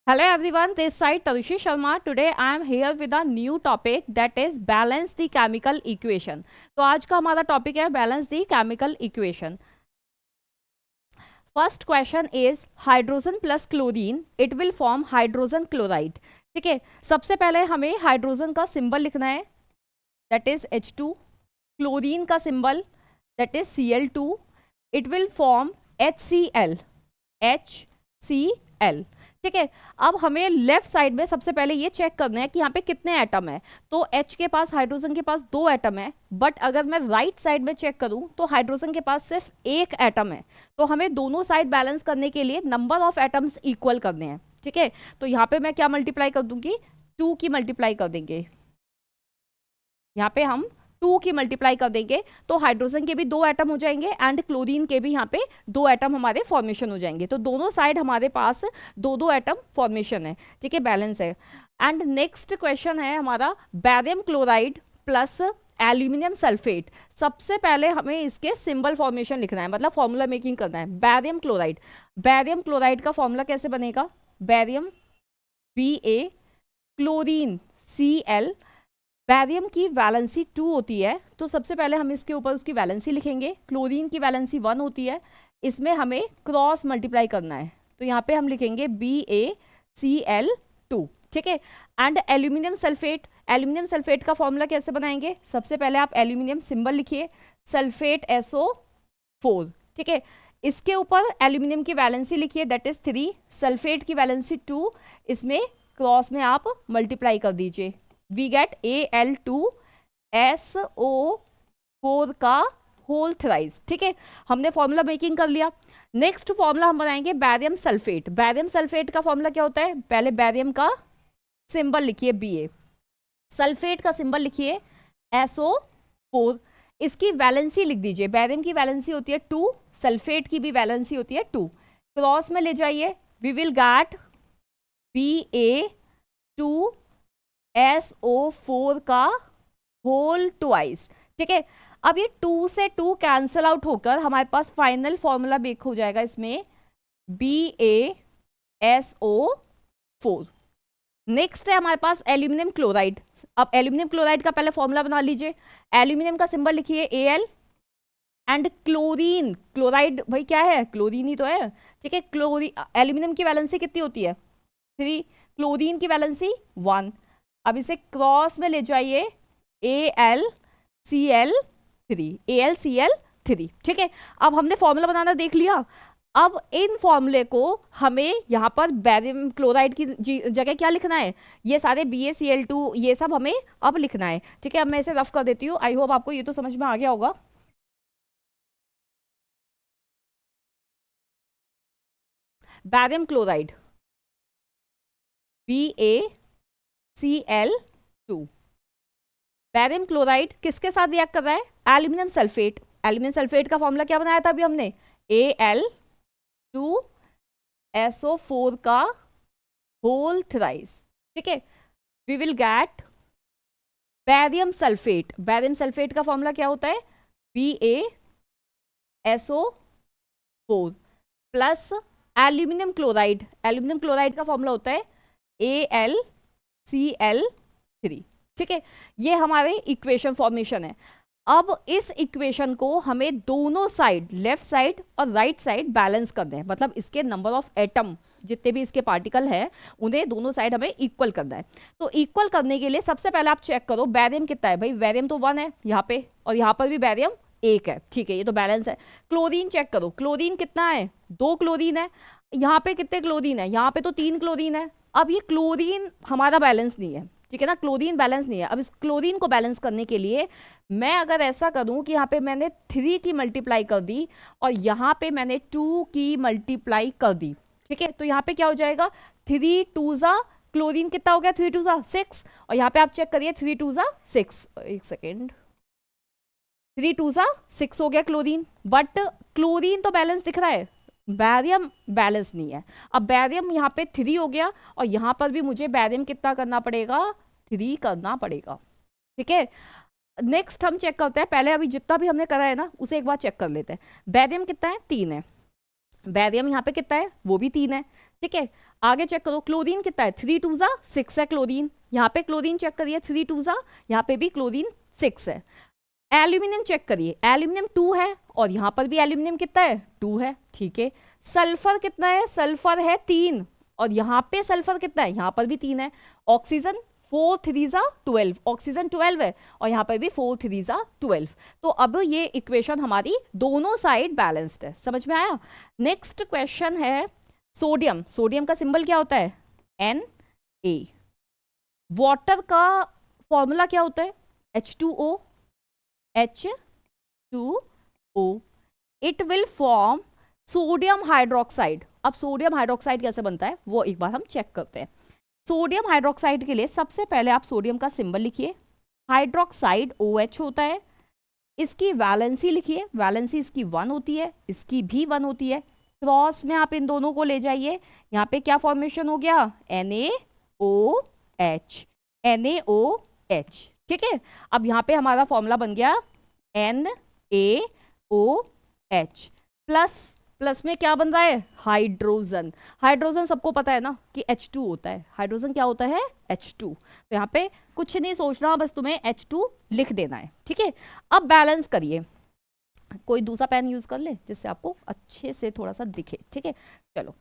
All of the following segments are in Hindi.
Hello everyone, this side Tarushi Sharma. Today I am here with a new topic that is balance the chemical equation. तो आज का हमारा टॉपिक है balance the chemical equation. First question is hydrogen plus chlorine, it will form hydrogen chloride. ठीक है, सबसे पहले हमें हाइड्रोजन का सिंबल लिखना है, that is H2. क्लोरीन का symbol that is Cl2. It will form HCl. HCl. ठीक है, अब हमें लेफ्ट साइड में सबसे पहले ये चेक करना है कि यहाँ पे कितने एटम है. तो H के पास, हाइड्रोजन के पास 2 एटम है, बट अगर मैं राइट साइड में चेक करूं तो हाइड्रोजन के पास सिर्फ 1 एटम है. तो हमें दोनों साइड बैलेंस करने के लिए नंबर ऑफ एटम्स इक्वल करने हैं. ठीक है, तो यहाँ पे मैं क्या मल्टीप्लाई कर दूंगी, 2 की मल्टीप्लाई कर देंगे. यहाँ पे हम 2 की मल्टीप्लाई कर देंगे तो हाइड्रोजन के भी 2 एटम हो जाएंगे एंड क्लोरीन के भी यहाँ पे 2 एटम हमारे फॉर्मेशन हो जाएंगे. तो दोनों साइड हमारे पास 2-2 एटम फॉर्मेशन है. ठीक है, बैलेंस है. एंड नेक्स्ट क्वेश्चन है हमारा barium chloride plus aluminium sulphate. सबसे पहले हमें इसके सिंबल फॉर्मेशन लिखना है, मतलब फॉर्मूला मेकिंग करना है. बैरियम क्लोराइड, बैरियम क्लोराइड का फॉर्मूला कैसे बनेगा, barium Ba, chlorine Cl. Barium की वैलेंसी 2 होती है, तो सबसे पहले हम इसके ऊपर उसकी वैलेंसी लिखेंगे. क्लोरीन की वैलेंसी 1 होती है, इसमें हमें क्रॉस मल्टीप्लाई करना है, तो यहाँ पे हम लिखेंगे BaCl2. ठीक है, and aluminium sulphate, aluminium sulphate का फॉर्मूला कैसे बनाएंगे, सबसे पहले आप एल्यूमिनियम सिंबल लिखिए, सल्फेट SO4. ठीक है, इसके ऊपर एल्यूमिनियम की वैलेंसी लिखिए, दैट इज 3, सल्फेट की वैलेंसी 2, इसमें क्रॉस में आप मल्टीप्लाई कर दीजिए. वी गेट Al2SO4 का होल थ्राइस. ठीक है, हमने फॉर्मूला मेकिंग कर लिया. नेक्स्ट फॉर्मूला हम बनाएंगे बैरियम सल्फेट. बैरियम सल्फेट का फॉर्मूला क्या होता है, पहले बैरियम का सिंबल लिखिए Ba, सल्फेट का सिंबल लिखिए SO4, इसकी वैलेंसी लिख दीजिए. बैरियम की वैलेंसी होती है 2, सल्फेट की भी वैलेंसी होती है 2, क्रॉस में ले जाइए. वी विल गेट Ba2SO4 का होल ट्वाइस. ठीक है, अब ये 2 से 2 कैंसल आउट होकर हमारे पास फाइनल फॉर्मूला बेक हो जाएगा इसमें BaSO4. नेक्स्ट है हमारे पास एल्यूमिनियम क्लोराइड. अब एल्यूमिनियम क्लोराइड का पहले फॉर्मूला बना लीजिए. एल्यूमिनियम का सिंबल लिखिए Al एंड क्लोरीन, क्लोराइड भाई क्या है, क्लोरीन ही तो है. ठीक है, एल्यूमिनियम की वैलेंसी कितनी होती है, 3, क्लोरीन की वैलेंसी 1. अब इसे क्रॉस में ले जाइए AlCl3. ठीक है, अब हमने फॉर्मूला बनाना देख लिया. अब इन फॉर्मूले को हमें यहाँ पर बैरियम क्लोराइड की जगह क्या लिखना है, ये सारे BaCl2 ये सब हमें अब लिखना है. ठीक है, अब मैं इसे रफ कर देती हूँ. आई होप आपको ये तो समझ में आ गया होगा. Barium chloride BaCl2. Barium chloride किसके साथ रिएक्ट कर रहा है, एल्यूमिनियम सल्फेट. एल्यूमिनियम सल्फेट का फॉर्मूला क्या बनाया था अभी हमने, Al2SO4 का होल थ्राइस. ठीक है, we will get barium sulphate. Barium sulphate का फॉर्मूला क्या होता है, BaSO4 plus aluminium chloride. Aluminium chloride का फॉर्मूला होता है AlCl3. ठीक है, ये हमारे इक्वेशन फॉर्मेशन है. अब इस इक्वेशन को हमें दोनों साइड, लेफ्ट साइड और राइट साइड बैलेंस करना है, मतलब इसके नंबर ऑफ एटम जितने भी इसके पार्टिकल है उन्हें दोनों साइड हमें इक्वल करना है. तो इक्वल करने के लिए सबसे पहले आप चेक करो बैरियम कितना है. भाई बैरियम तो 1 है यहाँ पे, और यहाँ पर भी बैरियम 1 है. ठीक है, ये तो बैलेंस है. क्लोरीन चेक करो, क्लोरीन कितना है, 2 क्लोरीन है. यहाँ पे कितने क्लोरीन है, यहाँ पे तो 3 क्लोरीन है. अब ये क्लोरीन हमारा बैलेंस नहीं है. ठीक है ना, क्लोरीन बैलेंस नहीं है. अब इस क्लोरीन को बैलेंस करने के लिए मैं अगर ऐसा करूं कि यहाँ पे मैंने 3 की मल्टीप्लाई कर दी और यहाँ पे मैंने 2 की मल्टीप्लाई कर दी. ठीक है, तो यहाँ पे क्या हो जाएगा, 3 2 क्लोरीन कितना हो गया, 3 2 6, और यहाँ पे आप चेक करिए 3 2 6, एक सेकेंड, 3 2 6 हो गया क्लोरीन. बट क्लोरीन तो बैलेंस दिख रहा है, बैरियम बैलेंस नहीं है. अब बैरियम यहाँ पे 3 हो गया और यहाँ पर भी मुझे बैरियम कितना करना पड़ेगा, 3 करना पड़ेगा. ठीक है, नेक्स्ट हम चेक करते हैं, पहले अभी जितना भी हमने करा है ना उसे एक बार चेक कर लेते हैं. बैरियम कितना है, 3 है. बैरियम यहाँ पे कितना है, वो भी 3 है. ठीक है, आगे चेक करो क्लोरीन कितना है, 3 2 जा 6 है क्लोरीन, यहाँ पे क्लोरीन चेक करिए 3 2 जा, यहाँ पे भी क्लोरीन 6 है। एल्यूमिनियम चेक करिए, एल्यूमिनियम 2 है और यहाँ पर भी एल्यूमिनियम कितना है, 2 है। ठीक है, सल्फर कितना है, सल्फर है 3 और यहाँ पे सल्फर कितना है, यहाँ पर भी 3 है। ऑक्सीजन 4 3 जा 12, ऑक्सीजन 12 है और यहाँ पर भी 4 3 जा 12। तो अब ये इक्वेशन हमारी दोनों साइड बैलेंस्ड है, समझ में आया। नेक्स्ट क्वेश्चन है सोडियम, सोडियम का सिंबल क्या होता है, Na। वाटर का फॉर्मूला क्या होता है, H2O, H2O। It will form sodium hydroxide. अब सोडियम हाइड्रोक्साइड कैसे बनता है वो एक बार हम चेक करते हैं। सोडियम हाइड्रोक्साइड के लिए सबसे पहले आप सोडियम का सिंबल लिखिए, हाइड्रोक्साइड OH होता है, इसकी वैलेंसी लिखिए, वैलेंसी इसकी 1 होती है, इसकी भी 1 होती है। क्रॉस में आप इन दोनों को ले जाइए, यहाँ पे क्या फॉर्मेशन हो गया, NaOH, NaOH। ठीक है, अब यहाँ पे हमारा फॉर्मूला बन गया NaOH प्लस, प्लस में क्या बन रहा है, हाइड्रोजन। हाइड्रोजन सबको पता है ना कि H2 होता है, हाइड्रोजन क्या होता है, H2। तो यहाँ पे कुछ नहीं सोचना, बस तुम्हें H2 लिख देना है। ठीक है, अब बैलेंस करिए, कोई दूसरा पेन यूज कर ले जिससे आपको अच्छे से थोड़ा सा दिखे। ठीक है, चलो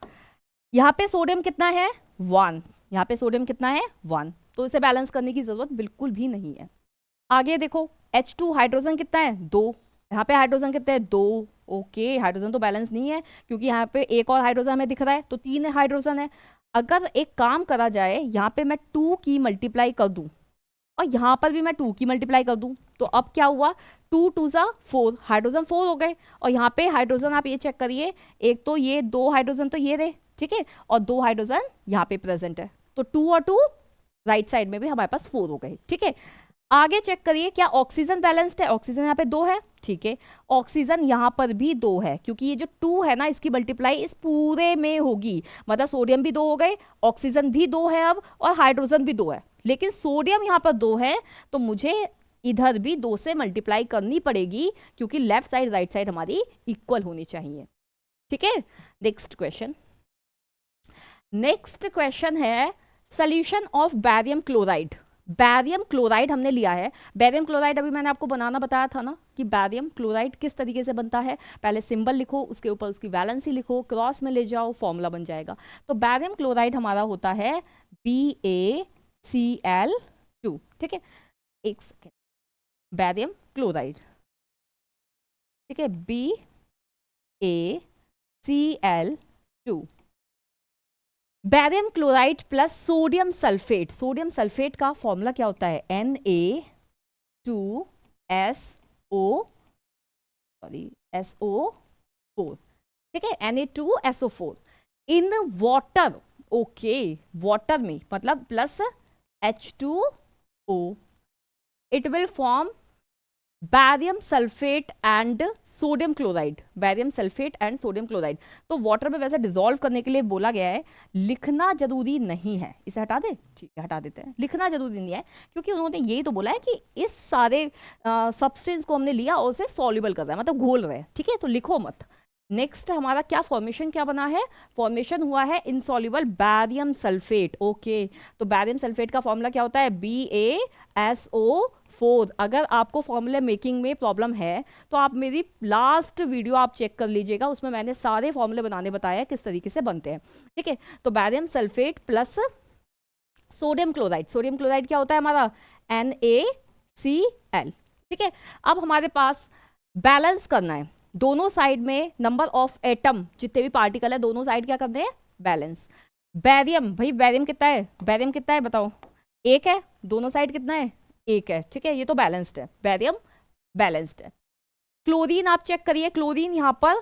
यहाँ पे सोडियम कितना है 1, यहाँ पे सोडियम कितना है 1, तो इसे बैलेंस करने की जरूरत बिल्कुल भी नहीं है। आगे देखो H2, हाइड्रोजन कितना है 2, यहाँ पे हाइड्रोजन कितना है 2। ओके, हाइड्रोजन तो बैलेंस नहीं है क्योंकि यहाँ पे एक और हाइड्रोजन हमें दिख रहा है, तो 3 हाइड्रोजन है। अगर एक काम करा जाए, यहाँ पे मैं 2 की मल्टीप्लाई कर दूं और यहाँ पर भी मैं 2 की मल्टीप्लाई कर दूं, तो अब क्या हुआ, 2 2 जा 4, हाइड्रोजन 4 हो गए। और यहाँ पे हाइड्रोजन आप ये चेक करिए, एक तो ये 2 हाइड्रोजन तो ये रहे, ठीक है, और 2 हाइड्रोजन यहाँ पे प्रेजेंट है, तो 2 और 2 राइट साइड में भी हमारे पास 4 हो गए। ठीक है, आगे चेक करिए क्या ऑक्सीजन बैलेंस्ड है, ऑक्सीजन यहाँ पे 2 है। ठीक है, ऑक्सीजन यहाँ पर भी 2 है क्योंकि ये जो 2 है ना, इसकी मल्टीप्लाई इस पूरे में होगी, मतलब सोडियम भी 2 हो गए, ऑक्सीजन भी 2 है अब, और हाइड्रोजन भी 2 है। लेकिन सोडियम यहाँ पर 2 है तो मुझे इधर भी 2 से मल्टीप्लाई करनी पड़ेगी क्योंकि लेफ्ट साइड राइट साइड हमारी इक्वल होनी चाहिए। ठीक है, नेक्स्ट क्वेश्चन, नेक्स्ट क्वेश्चन है solution of barium chloride. Barium chloride हमने लिया है, बैरियम क्लोराइड अभी मैंने आपको बनाना बताया था ना कि बैरियम क्लोराइड किस तरीके से बनता है। पहले सिंबल लिखो, उसके ऊपर उसकी वैलेंसी लिखो, क्रॉस में ले जाओ, फॉर्मूला बन जाएगा। तो बैरियम क्लोराइड हमारा होता है BaCl2। ठीक है, एक सेकेंड, बैरियम क्लोराइड, ठीक है, BaCl2, barium chloride plus sodium sulphate. Sodium sulphate का फॉर्मूला क्या होता है, Na2SO4। ठीक है, Na2SO4 in water. Okay, water में मतलब plus H2O, it will form barium sulphate and sodium chloride, barium sulphate and sodium chloride. तो वाटर में वैसे डिसॉल्व करने के लिए बोला गया है, लिखना जरूरी नहीं है, इसे हटा दे, ठीक है हटा देते हैं, लिखना जरूरी नहीं है क्योंकि उन्होंने यही तो बोला है कि इस सारे सब्सटेंस को हमने लिया और उसे सॉल्युबल कर रहा है, मतलब घोल रहे हैं। ठीक है, तो लिखो मत। नेक्स्ट हमारा क्या फॉर्मेशन क्या बना है, फॉर्मेशन हुआ है इनसॉल्युबल बैरियम सल्फेट। ओके, तो बैरियम सल्फेट का फॉर्मूला क्या होता है, BaSO4। अगर आपको फॉर्मूला मेकिंग में प्रॉब्लम है तो आप मेरी लास्ट वीडियो आप चेक कर लीजिएगा, उसमें मैंने सारे फॉर्मूले बनाने बताया किस तरीके से बनते हैं। ठीक है, तो barium sulphate plus sodium chloride, sodium chloride क्या होता है हमारा NaCl। ठीक है, अब हमारे पास बैलेंस करना है, दोनों साइड में नंबर ऑफ एटम, जितने भी पार्टिकल है दोनों साइड क्या करते हैं, बैलेंस। बैरियम, भाई बैरियम कितना है, बैरियम कितना है बताओ, 1 है, दोनों साइड कितना है, 1 है। ठीक है, ये तो बैलेंस्ड है, बैरियम बैलेंस्ड है। क्लोरीन आप चेक करिए, क्लोरीन यहाँ पर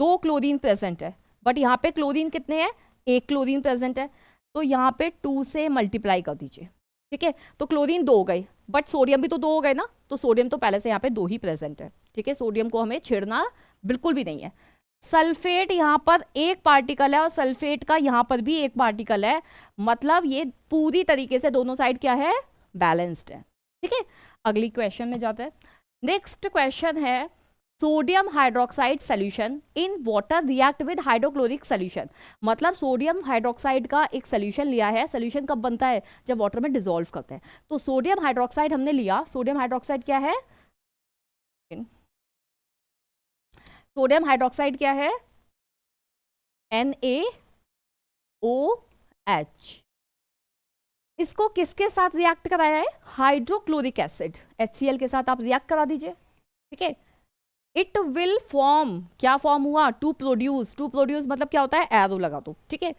2 क्लोरीन प्रेजेंट है, बट यहाँ पे क्लोरीन कितने हैं, 1 क्लोरीन प्रेजेंट है, तो यहाँ पे 2 से मल्टीप्लाई कर दीजिए। ठीक है, तो क्लोरीन 2 हो गई, बट सोडियम भी तो 2 हो गए ना, तो सोडियम तो पहले से यहाँ पे 2 ही प्रेजेंट है। ठीक है, सोडियम को हमें छेड़ना बिल्कुल भी नहीं है। सल्फेट यहाँ पर 1 पार्टिकल है और सल्फेट का यहाँ पर भी 1 पार्टिकल है, मतलब ये पूरी तरीके से दोनों साइड क्या है, बैलेंस्ड है। ठीक है, अगली क्वेश्चन में जाते हैं। नेक्स्ट क्वेश्चन है sodium hydroxide solution in water react with hydrochloric solution, मतलब सोडियम हाइड्रोक्साइड का एक सोल्यूशन लिया है। सोल्यूशन कब बनता है? जब वाटर में डिसॉल्व करते हैं। तो सोडियम हाइड्रोक्साइड हमने लिया, सोडियम हाइड्रोक्साइड क्या है? सोडियम हाइड्रोक्साइड क्या है? NaOH। इसको किसके साथ रिएक्ट कराया है? हाइड्रोक्लोरिक एसिड, HCl के साथ आप रिएक्ट करा दीजिए, ठीक है। इट विल फॉर्म, क्या फॉर्म हुआ? टू प्रोड्यूस, टू प्रोड्यूस मतलब क्या होता है? एरो लगा दो, ठीक है।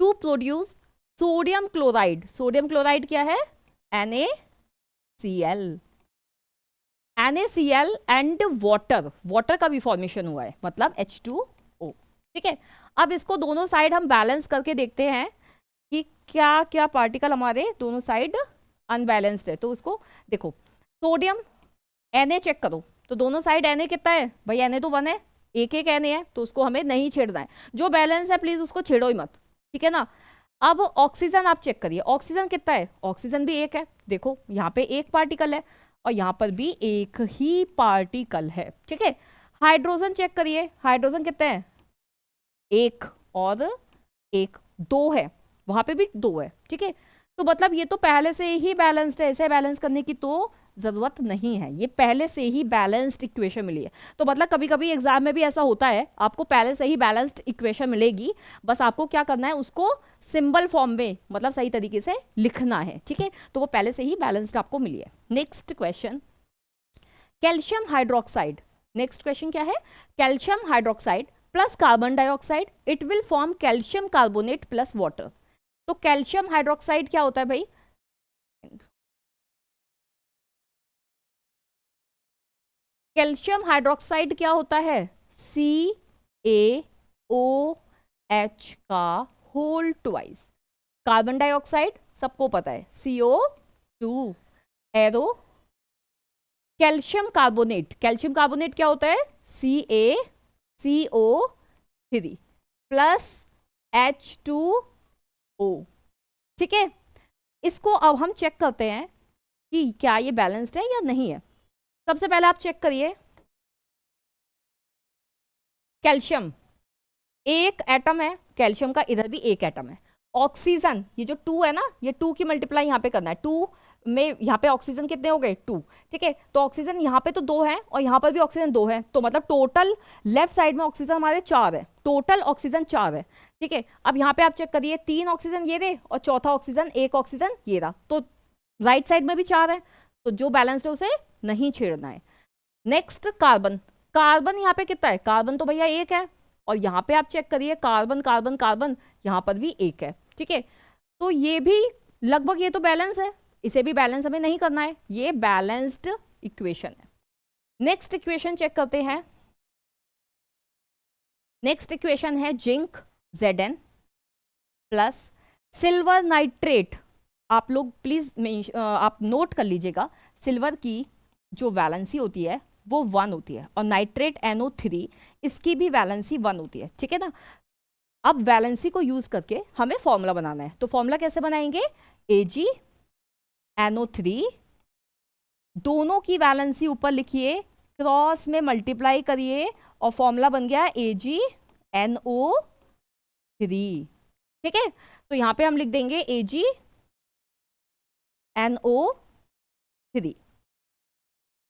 To produce sodium chloride, sodium chloride क्या है? NaCl, NaCl and water, water का भी फॉर्मेशन हुआ है, मतलब H2O, ठीक है। अब इसको दोनों साइड हम बैलेंस करके देखते हैं कि क्या क्या पार्टिकल हमारे दोनों साइड अनबैलेंस्ड है। तो उसको देखो, सोडियम Na चेक करो, तो दोनों साइड Na कितना है भाई? Na तो 1 है, एक एक Na है, तो उसको हमें नहीं छेड़ना है। जो बैलेंस है प्लीज उसको छेड़ो ही मत, ठीक है ना। अब ऑक्सीजन आप चेक करिए, ऑक्सीजन कितना है? ऑक्सीजन भी एक है, देखो यहाँ पे एक पार्टिकल है और यहाँ पर भी एक ही पार्टिकल है, ठीक है। हाइड्रोजन चेक करिए, हाइड्रोजन कितना है? एक और एक, दो है, वहां पे भी दो है, ठीक है। तो मतलब ये तो पहले से ही बैलेंस्ड है, इसे बैलेंस करने की तो जरूरत नहीं है, ये पहले से ही बैलेंस्ड इक्वेशन मिली है। तो मतलब कभी कभी एग्जाम में भी ऐसा होता है, आपको पहले से ही बैलेंस्ड इक्वेशन मिलेगी, बस आपको क्या करना है? उसको सिंबल फॉर्म में, मतलब सही तरीके से लिखना है, ठीक है। तो वो पहले से ही बैलेंस्ड आपको मिली है। Next question, calcium hydroxide. Next question क्या है? Calcium hydroxide plus carbon dioxide, it will form calcium carbonate plus water. तो कैल्शियम हाइड्रोक्साइड क्या होता है भाई? कैल्शियम हाइड्रोक्साइड क्या होता है? CaOH का होल ट्वाइस। कार्बन डाइऑक्साइड सबको पता है, CO2 arrow. Calcium carbonate, calcium carbonate क्या होता है? CaCO3 प्लस H2O, ठीक है। इसको अब हम चेक करते हैं कि क्या ये बैलेंस्ड है या नहीं है। सबसे पहले आप चेक करिए, कैल्शियम एक एटम है, कैल्शियम का इधर भी एक एटम है। ऑक्सीजन, ये जो 2 है ना, ये 2 की मल्टीप्लाई यहाँ पे करना है, 2 में यहाँ पे ऑक्सीजन कितने हो गए? 2, ठीक है। तो ऑक्सीजन यहाँ पे तो 2 है और यहाँ पर भी ऑक्सीजन 2 है, तो मतलब टोटल लेफ्ट साइड में ऑक्सीजन हमारे 4 है, टोटल ऑक्सीजन 4 है, ठीक है। अब यहाँ पे आप चेक करिए, 3 ऑक्सीजन ये रहे और चौथा ऑक्सीजन, एक ऑक्सीजन ये रहा, तो राइट साइड में भी 4 है, तो जो बैलेंस्ड है उसे नहीं छेड़ना है। नेक्स्ट कार्बन, कार्बन यहाँ पे कितना है? कार्बन तो भैया एक है, और यहाँ पे आप चेक करिए, कार्बन कार्बन कार्बन यहाँ पर भी एक है, ठीक है। तो ये भी लगभग, ये तो बैलेंस है, इसे भी बैलेंस हमें नहीं करना है, ये बैलेंस्ड इक्वेशन है। नेक्स्ट इक्वेशन चेक करते हैं। नेक्स्ट इक्वेशन है zinc Zn plus silver nitrate. आप लोग प्लीज आप नोट कर लीजिएगा, सिल्वर की जो वैलेंसी होती है वो 1 होती है, और नाइट्रेट NO3 इसकी भी वैलेंसी 1 होती है, ठीक है ना। अब वैलेंसी को यूज करके हमें फॉर्मूला बनाना है, तो फॉर्मूला कैसे बनाएंगे? AgNO3, दोनों की वैलेंसी ऊपर लिखिए, क्रॉस में मल्टीप्लाई करिए और फॉर्मूला बन गया AgNO3, ठीक है। तो यहां पे हम लिख देंगे AgNO3।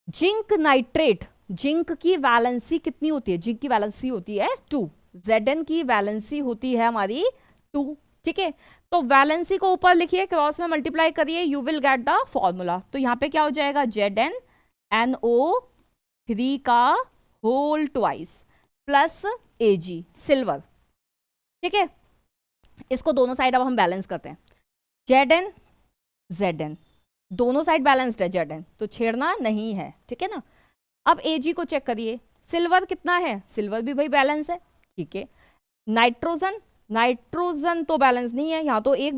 जिंक नाइट्रेट, जिंक की वैलेंसी कितनी होती है? जिंक की वैलेंसी होती है 2, Zn की वैलेंसी होती है हमारी 2, ठीक है। तो वैलेंसी को ऊपर लिखिए, क्रॉस में मल्टीप्लाई करिए, you will get the formula. तो यहाँ पे क्या हो जाएगा? ZnNO3 का whole twice plus Ag silver, ठीक है। इसको दोनों साइड अब हम बैलेंस करते हैं, Zn दोनों साइड बैलेंस्ड है Zn, तो छेड़ना नहीं है, ठीक है ना। अब Ag को चेक करिए, सिल्वर कितना है? सिल्वर भी भाई बैलेंस है, ठीक है। नाइट्रोजन, नाइट्रोजन तो बैलेंस नहीं है, यहाँ तो एक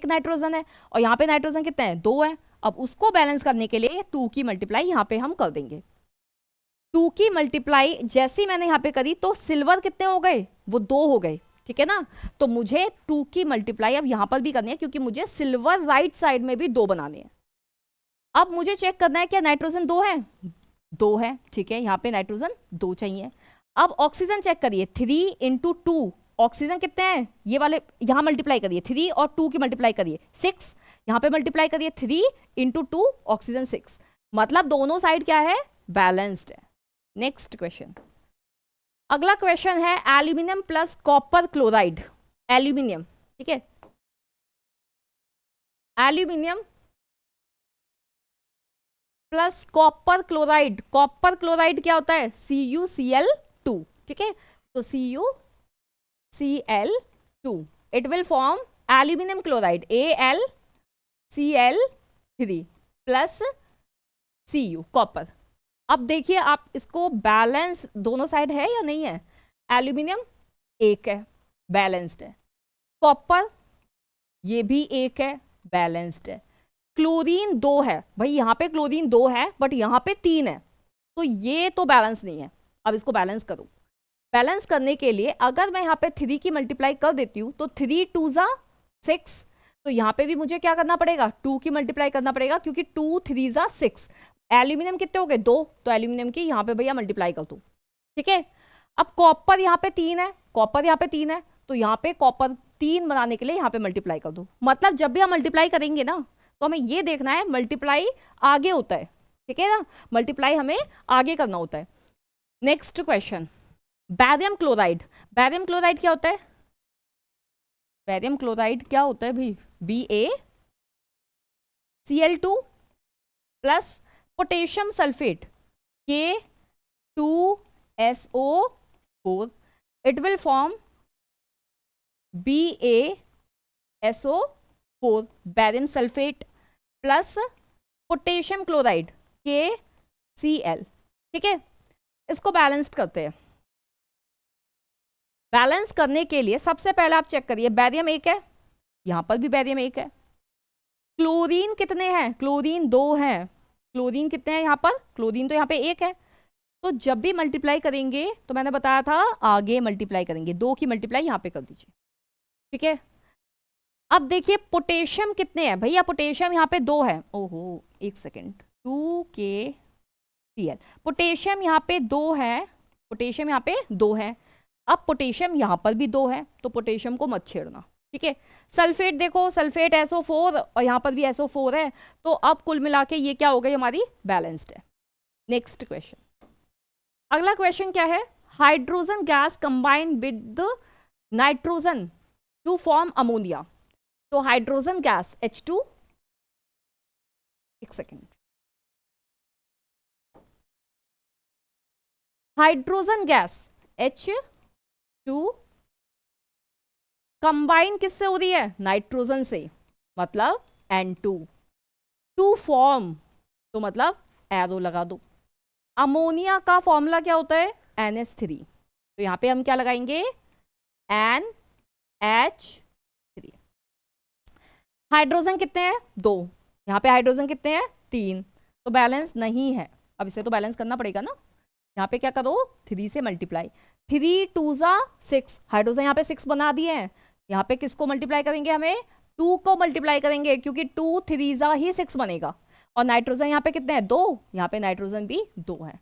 नाइट्रोजन है, और यहाँ पे नाइट्रोजन कितने हैं? 2 है। अब उसको बैलेंस करने के लिए 2 की मल्टीप्लाई यहाँ पे हम कर देंगे। 2 की मल्टीप्लाई जैसी मैंने यहाँ पे करी, तो सिल्वर कितने हो गए? वो 2 हो गए, ठीक है ना। तो मुझे 2 की मल्टीप्लाई अब यहाँ पर भी करनी है, क्योंकि मुझे सिल्वर राइट साइड में भी 2 बनाने हैं। अब मुझे चेक करना है क्या नाइट्रोजन 2 है? 2 है, ठीक है, यहाँ पे नाइट्रोजन 2 चाहिए। अब ऑक्सीजन चेक करिए, 3 इंटू 2 ऑक्सीजन कितने हैं, ये वाले यहाँ मल्टीप्लाई करिए, 3 और 2 की मल्टीप्लाई करिए 6, यहाँ पे मल्टीप्लाई करिए 3 इंटू 2 ऑक्सीजन 6, मतलब दोनों साइड क्या है, बैलेंस्ड है। नेक्स्ट क्वेश्चन, अगला क्वेश्चन है aluminium plus copper chloride. Aluminium, ठीक है, aluminium plus copper chloride. Copper chloride क्या होता है, CuCl2, ठीक है, तो CuCl2, it will form aluminium chloride AlCl3 plus Cu copper. अब देखिए आप इसको बैलेंस दोनों साइड है या नहीं है, एल्यूमिनियम 1 है, बैलेंस्ड है, कॉपर ये भी 1 है, बैलेंस्ड है, क्लोरीन 2 है, भाई यहाँ पे क्लोरीन 2 है बट यहाँ पे 3 है, तो ये तो बैलेंस नहीं है। अब इसको बैलेंस करूँ, बैलेंस करने के लिए अगर मैं यहाँ पे 3 की मल्टीप्लाई कर देती हूँ तो 3 2 जा 6, तो यहाँ पे भी मुझे क्या करना पड़ेगा, 2 की मल्टीप्लाई करना पड़ेगा, क्योंकि 2 3 जा 6। एल्यूमिनियम कितने हो गए, 2, तो एल्यूमिनियम की यहाँ पे भैया मल्टीप्लाई कर दो, ठीक है। अब कॉपर यहाँ पे 3 है, कॉपर यहाँ पे 3 है, तो यहाँ पे कॉपर 3 बनाने के लिए यहाँ पे मल्टीप्लाई कर दो। मतलब जब भी हम मल्टीप्लाई करेंगे ना, तो हमें ये देखना है मल्टीप्लाई आगे होता है, ठीक है ना, मल्टीप्लाई हमें आगे करना होता है। Next question, barium chloride. Barium chloride क्या होता है, बैरियम क्लोराइड क्या होता है भाई, BaCl2 plus potassium sulphate K2SO4, it will form BaSO4, barium sulphate plus potassium chloride KCl, ठीक है। इसको बैलेंस करते हैं। बैलेंस करने के लिए सबसे पहले आप चेक करिए, बैरियम 1 है, यहां पर भी बैरियम 1 है, क्लोरीन कितने हैं, क्लोरीन 2 है, क्लोरीन कितने हैं यहाँ पर, क्लोरीन तो यहाँ पे 1 है, तो जब भी मल्टीप्लाई करेंगे तो मैंने बताया था आगे मल्टीप्लाई करेंगे, 2 की मल्टीप्लाई यहाँ पे कर दीजिए, ठीक है। अब देखिए पोटेशियम कितने हैं भैया, पोटेशियम यहाँ पे 2 है, ओहो एक सेकेंड, 2KCl, पोटेशियम यहाँ पे 2 है, पोटेशियम यहाँ पे 2 है। अब पोटेशियम यहाँ पर भी 2 है, तो पोटेशियम को मत छेड़ना, ठीक है। सल्फेट देखो, सल्फेट SO4 और यहाँ पर भी SO4 है, तो अब कुल मिला के ये क्या हो गई हमारी, बैलेंस्ड है। नेक्स्ट क्वेश्चन, अगला क्वेश्चन क्या है, hydrogen gas combine with nitrogen to form ammonia. तो हाइड्रोजन गैस H2, एक second, hydrogen gas H2 combine किससे हो रही है, नाइट्रोजन से, मतलब N2, टू फॉर्म, तो मतलब एरो लगा दो। अमोनिया का फॉर्मूला क्या होता है, NH3, तो यहाँ पे हम क्या लगाएंगे, NH3। हाइड्रोजन कितने हैं, 2, यहाँ पे हाइड्रोजन कितने हैं, 3, तो बैलेंस नहीं है। अब इसे तो बैलेंस करना पड़ेगा ना, यहाँ पे क्या करो, 3 से मल्टीप्लाई, 3 2 जा 6, हाइड्रोजन यहाँ पे 6 बना दिए हैं, यहाँ पे किसको मल्टीप्लाई करेंगे, हमें 2 को मल्टीप्लाई करेंगे, क्योंकि 2 3 जा ही 6 बनेगा, और नाइट्रोजन यहाँ पे कितने हैं, 2, यहाँ पे नाइट्रोजन भी 2 है,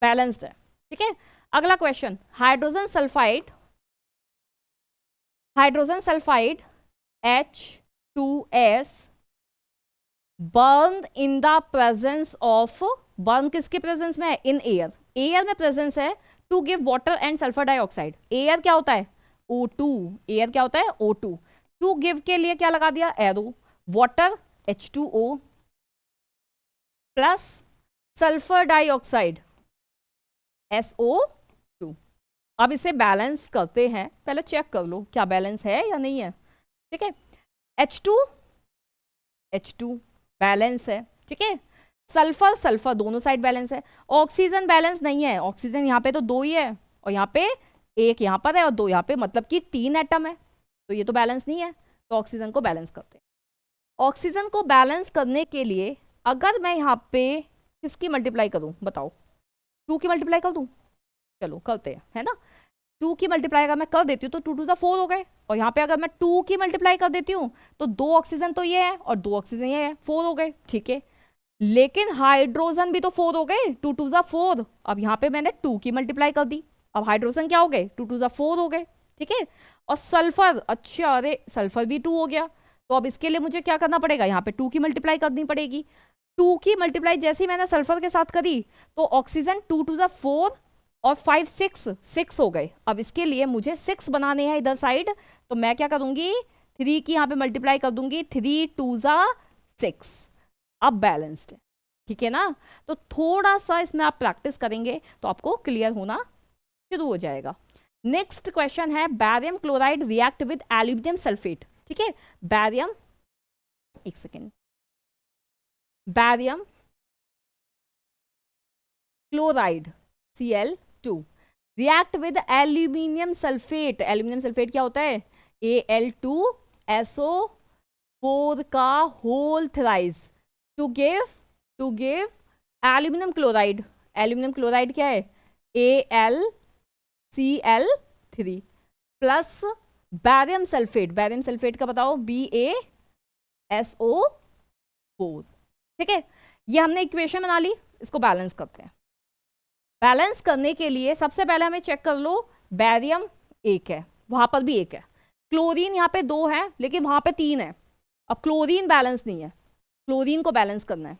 बैलेंस्ड है, ठीक है। अगला question, hydrogen sulphide, hydrogen sulphide H2S burn in the presence of, burn किसके प्रेजेंस में है, इन एयर, एयर में प्रेजेंस है, to give water and sulphur dioxide. Air क्या होता है, O2, एयर क्या होता है, O2, टू गिव के लिए क्या लगा दिया, arrow, water H2O plus sulphur dioxide SO2। अब इसे बैलेंस करते हैं, पहले चेक कर लो क्या बैलेंस है या नहीं है, ठीक है। H2 बैलेंस है, ठीक है, सल्फर सल्फर दोनों साइड बैलेंस है, ऑक्सीजन बैलेंस नहीं है, ऑक्सीजन यहाँ पे तो 2 ही है, और यहाँ पे 1 यहाँ पर है और 2 यहाँ पे, मतलब कि 3 एटम है, तो ये तो बैलेंस नहीं है, तो ऑक्सीजन को बैलेंस करते हैं। ऑक्सीजन को बैलेंस करने के लिए अगर मैं यहाँ पे किसकी मल्टीप्लाई करूँ बताओ, 2 की मल्टीप्लाई कर दूँ, चलो करते हैं, है ना। 2 की मल्टीप्लाई अगर मैं कर देती हूँ तो 2 2 जा 4 हो गए, और यहाँ पे अगर मैं 2 की मल्टीप्लाई कर देती हूँ तो 2 ऑक्सीजन तो ये है और 2 ऑक्सीजन ये है, 4 हो गए, ठीक है। लेकिन हाइड्रोजन भी तो 4 हो गए, 2 2 जा 4। अब यहाँ पे मैंने 2 की मल्टीप्लाई कर दी, अब हाइड्रोजन क्या हो गए, 2 2 जा 4 हो गए, ठीक है। और सल्फर, अच्छा अरे सल्फर भी 2 हो गया, तो अब इसके लिए मुझे क्या करना पड़ेगा, यहाँ पे 2 की मल्टीप्लाई करनी पड़ेगी। 2 की मल्टीप्लाई जैसे ही मैंने सल्फर के साथ करी तो ऑक्सीजन 2 2 जा 4 और 5 6 हो गए। अब इसके लिए मुझे 6 बनाने हैं इधर साइड, तो मैं क्या करूंगी, 3 की यहाँ पे मल्टीप्लाई कर दूंगी, 3 2 जा 6। अब बैलेंस्ड है, ठीक है ना। तो थोड़ा सा इसमें आप प्रैक्टिस करेंगे तो आपको क्लियर होना शुरू हो जाएगा। नेक्स्ट क्वेश्चन है, barium chloride react with aluminium sulphate, ठीक है। बैरियम, एक second, barium chloride Cl2 react with aluminium sulphate. Aluminium sulphate क्या होता है, Al2SO4 का whole thrice to give aluminium chloride क्या है, AlCl3 प्लस बैरियम सल्फेट का बताओ, BaSO4, ठीक है। ये हमने इक्वेशन बना ली, इसको बैलेंस करते हैं। बैलेंस करने के लिए सबसे पहले हमें चेक कर लो, बैरियम 1 है, वहां पर भी 1 है, क्लोरीन यहाँ पे 2 है लेकिन वहां पे 3 है। अब क्लोरीन बैलेंस नहीं है, क्लोरीन को बैलेंस करना है।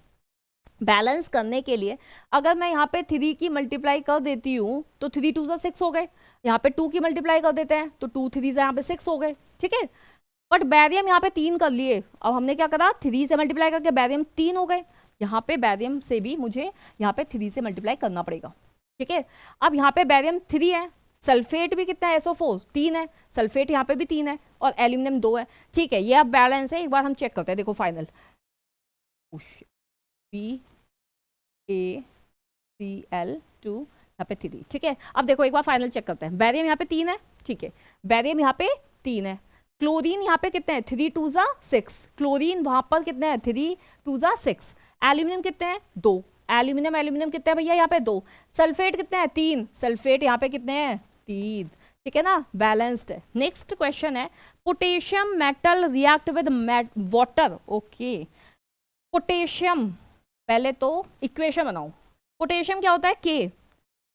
बैलेंस करने के लिए अगर मैं यहाँ पे 3 की मल्टीप्लाई कर देती हूँ तो 3 2 6 हो गए, यहाँ पे 2 की मल्टीप्लाई कर देते हैं तो 2 3 यहाँ पे 6 हो गए, ठीक है। बट बैरियम यहाँ पे 3 कर लिए, अब हमने क्या करा, 3 से मल्टीप्लाई करके बैरियम 3 हो गए, यहाँ पे बैरियम से भी मुझे यहाँ पे 3 से मल्टीप्लाई करना पड़ेगा, ठीक है। अब यहाँ पे बैरियम 3 है, सल्फेट भी कितना है, SO4 3 है, सल्फेट यहाँ पे भी 3 है और एल्यूमिनियम 2 है, ठीक है। ये अब बैलेंस है, एक बार हम चेक करते हैं, देखो फाइनल BaCl2 यहाँ पे 3, ठीक है। अब देखो एक बार फाइनल चेक करते हैं, बैरियम यहाँ पे 3 है, ठीक है, बैरियम यहाँ पे 3 है, क्लोरीन यहाँ पे कितने हैं, 3 2 जा 6, क्लोरीन वहां पर कितने हैं, 3 2 जा 6, एल्यूमिनियम कितने हैं, 2, एल्यूमिनियम कितने हैं भैया यहाँ पे 2, सल्फेट कितने हैं, 3, सल्फेट यहाँ पे कितने हैं, 3, ठीक है ना, बैलेंस्ड है। नेक्स्ट क्वेश्चन है, potassium metal react with water, okay. Potassium, पहले तो इक्वेशन बनाओ, पोटेशियम क्या होता है, K,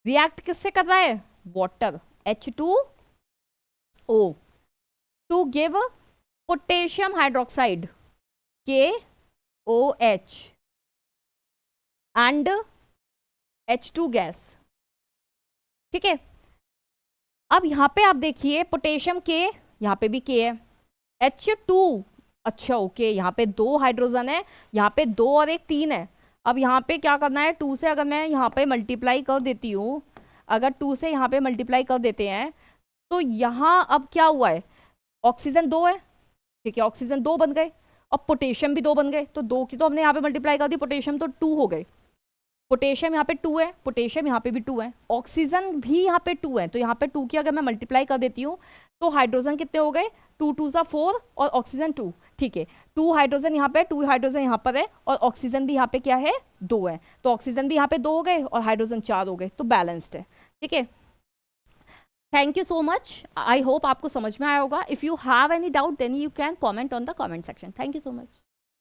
रिएक्ट किससे कर रहा है, water, H2O to give potassium hydroxide KOH and H2 gas, ठीक है। अब यहां पे आप देखिए पोटेशियम K, यहाँ पे भी K है, H2, अच्छा ओके, यहाँ पे 2 हाइड्रोजन है, यहाँ पे 2 और 1 3 है। अब यहाँ पे क्या करना है, 2 से अगर मैं यहाँ पे मल्टीप्लाई कर देती हूँ, अगर 2 से यहाँ पे मल्टीप्लाई कर देते हैं तो यहाँ अब क्या हुआ है, ऑक्सीजन 2 है, ठीक है, ऑक्सीजन 2 बन गए और पोटेशियम भी 2 बन गए, तो 2 की तो हमने यहाँ पे मल्टीप्लाई कर दी, पोटेशियम तो 2 हो गए, पोटेशियम यहाँ पे 2 है, पोटेशियम यहाँ पे भी 2 है, ऑक्सीजन भी यहाँ पे 2 है, तो यहाँ पे 2 की अगर मैं मल्टीप्लाई कर देती हूँ तो हाइड्रोजन कितने हो गए, 2 2 जा 4 और ऑक्सीजन 2, ठीक है। 2 हाइड्रोजन यहाँ पे, 2 हाइड्रोजन यहाँ पर है और ऑक्सीजन भी यहाँ पे क्या है, 2 है, तो ऑक्सीजन भी यहाँ पे 2 हो गए और हाइड्रोजन 4 हो गए, तो बैलेंस्ड है, ठीक है। Thank you so much, I hope आपको समझ में आया होगा। If you have any doubt then you can comment on the comment section. Thank you so much.